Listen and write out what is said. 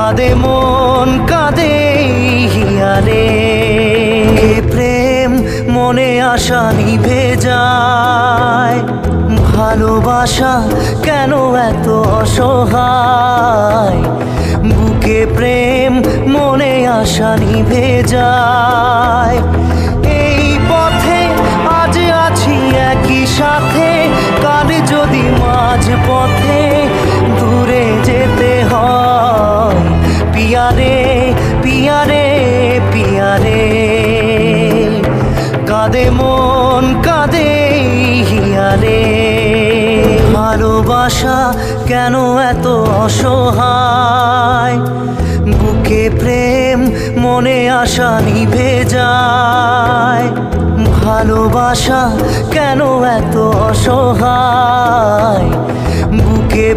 কাঁদে মন কাঁদে হিয়ারে, প্রেম মনে আশা নিভে যায়। ভালোবাসা কেন এত অসহায়, বুকে প্রেম মনে আশা নিভে যায়। এই পথে আজ আছি একই সাথে, কাল যদি মাঝ পথে দূরে যেতে হয়। পিয়ারে পিয়ারে পিয়ারে, কাঁদে মন কাঁদে হিয়ারে। ভালোবাসা কেন এত অসহায়, বুকে প্রেম মনে আশা নিভে যায়। ভালোবাসা কেন এত অসহায়, বুকে